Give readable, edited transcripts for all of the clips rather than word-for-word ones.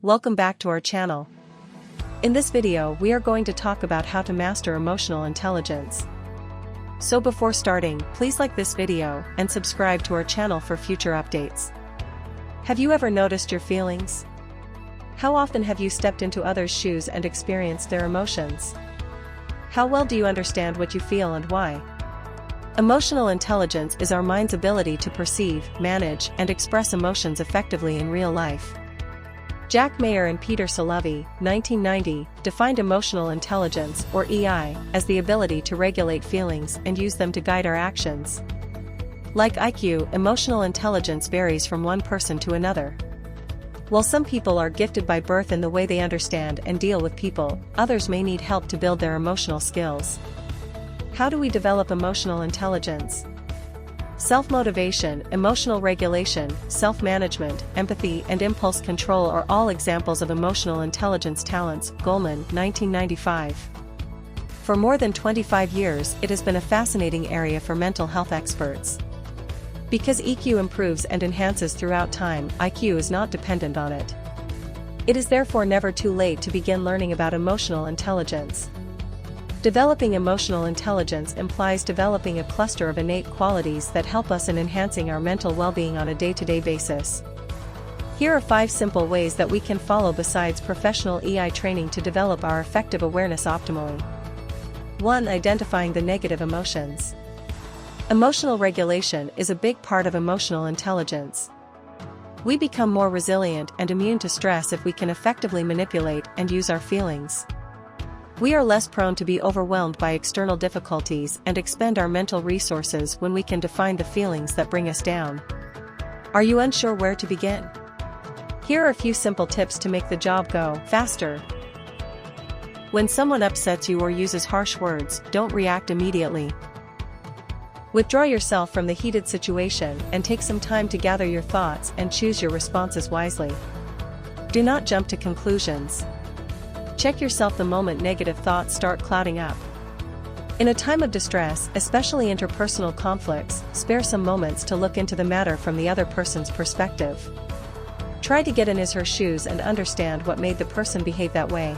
Welcome back to our channel. In this video we are going to talk about how to master emotional intelligence. So before starting, please like this video and subscribe to our channel for future updates. Have you ever noticed your feelings? How often have you stepped into others' shoes and experienced their emotions? How well do you understand what you feel and why? Emotional intelligence is our mind's ability to perceive, manage, and express emotions effectively in real life. Jack Mayer and Peter Salovey, 1990, defined emotional intelligence, or EI, as the ability to regulate feelings and use them to guide our actions. Like IQ, emotional intelligence varies from one person to another. While some people are gifted by birth in the way they understand and deal with people, others may need help to build their emotional skills. How do we develop emotional intelligence? Self-motivation, emotional regulation, self-management, empathy, and impulse control are all examples of emotional intelligence talents. Goleman, 1995. For more than 25 years, it has been a fascinating area for mental health experts. Because EQ improves and enhances throughout time, IQ is not dependent on it. It is therefore never too late to begin learning about emotional intelligence. Developing emotional intelligence implies developing a cluster of innate qualities that help us in enhancing our mental well-being on a day-to-day basis. Here are 5 simple ways that we can follow besides professional EI training to develop our effective awareness optimally. 1. Identifying the negative emotions. Emotional regulation is a big part of emotional intelligence. We become more resilient and immune to stress if we can effectively manipulate and use our feelings. We are less prone to be overwhelmed by external difficulties and expend our mental resources when we can define the feelings that bring us down. Are you unsure where to begin? Here are a few simple tips to make the job go faster. When someone upsets you or uses harsh words, don't react immediately. Withdraw yourself from the heated situation and take some time to gather your thoughts and choose your responses wisely. Do not jump to conclusions. Check yourself the moment negative thoughts start clouding up. In a time of distress, especially interpersonal conflicts, spare some moments to look into the matter from the other person's perspective. Try to get in his or her shoes and understand what made the person behave that way.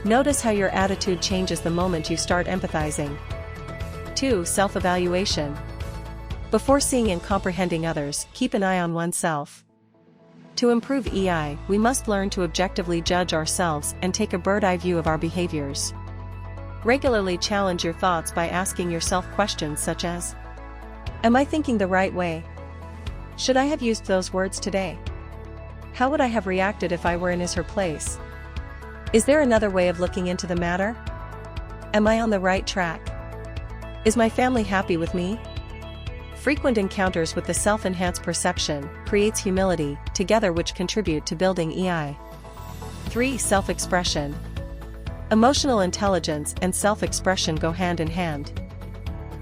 Notice how your attitude changes the moment you start empathizing. 2. Self-evaluation. Before seeing and comprehending others, keep an eye on oneself. To improve EI, we must learn to objectively judge ourselves and take a bird's-eye view of our behaviors. Regularly challenge your thoughts by asking yourself questions such as, am I thinking the right way? Should I have used those words today? How would I have reacted if I were in his or her place? Is there another way of looking into the matter? Am I on the right track? Is my family happy with me? Frequent encounters with the self-enhanced perception creates humility, together which contribute to building EI. 3. Self-expression. Emotional intelligence and self-expression go hand in hand.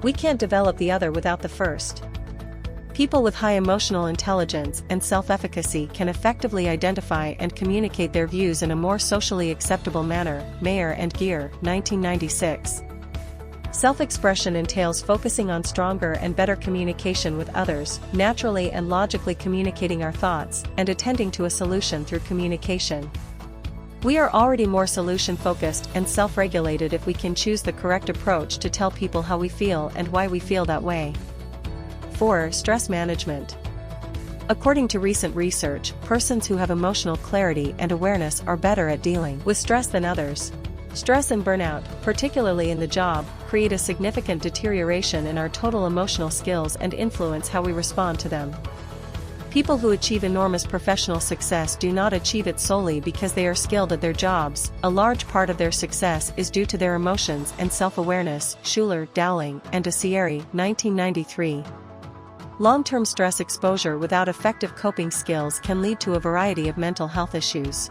We can't develop the other without the first. People with high emotional intelligence and self-efficacy can effectively identify and communicate their views in a more socially acceptable manner. Mayer and Geer, 1996. Self-expression entails focusing on stronger and better communication with others, naturally and logically communicating our thoughts, and attending to a solution through communication. We are already more solution-focused and self-regulated if we can choose the correct approach to tell people how we feel and why we feel that way. 4. Stress management. According to recent research, persons who have emotional clarity and awareness are better at dealing with stress than others. Stress and burnout, particularly in the job, create a significant deterioration in our total emotional skills and influence how we respond to them. People who achieve enormous professional success do not achieve it solely because they are skilled at their jobs. A large part of their success is due to their emotions and self-awareness. Schuler, Dowling, and Desieri, 1993. Long-term stress exposure without effective coping skills can lead to a variety of mental health issues.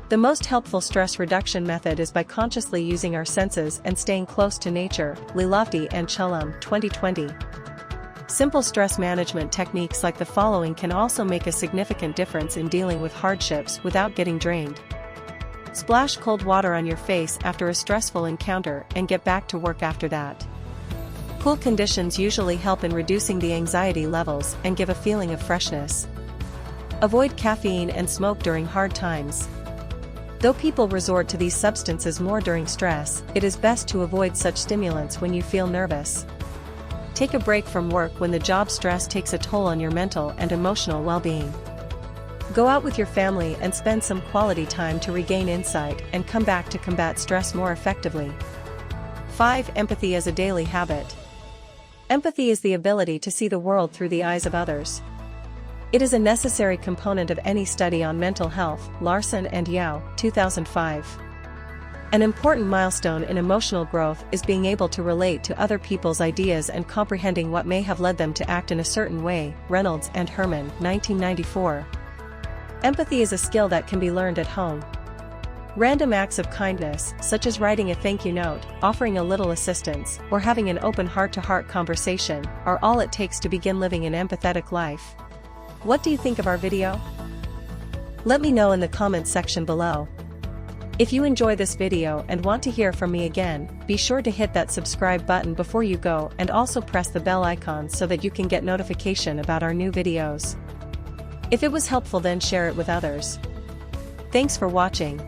The most helpful stress reduction method is by consciously using our senses and staying close to nature. Lilofty and Chulam, 2020. Simple stress management techniques like the following can also make a significant difference in dealing with hardships without getting drained. Splash cold water on your face after a stressful encounter and get back to work after that. Cool conditions usually help in reducing the anxiety levels and give a feeling of freshness. Avoid caffeine and smoke during hard times. Though people resort to these substances more during stress, it is best to avoid such stimulants when you feel nervous. Take a break from work when the job stress takes a toll on your mental and emotional well-being. Go out with your family and spend some quality time to regain insight and come back to combat stress more effectively. 5. Empathy as a daily habit. Empathy is the ability to see the world through the eyes of others. It is a necessary component of any study on mental health. Larson and Yao, 2005. An important milestone in emotional growth is being able to relate to other people's ideas and comprehending what may have led them to act in a certain way. Reynolds and Herman, 1994. Empathy is a skill that can be learned at home. Random acts of kindness, such as writing a thank you note, offering a little assistance, or having an open heart-to-heart conversation, are all it takes to begin living an empathetic life. What do you think of our video? Let me know in the comments section below. If you enjoy this video and want to hear from me again, be sure to hit that subscribe button before you go and also press the bell icon so that you can get notification about our new videos. If it was helpful, then share it with others. Thanks for watching.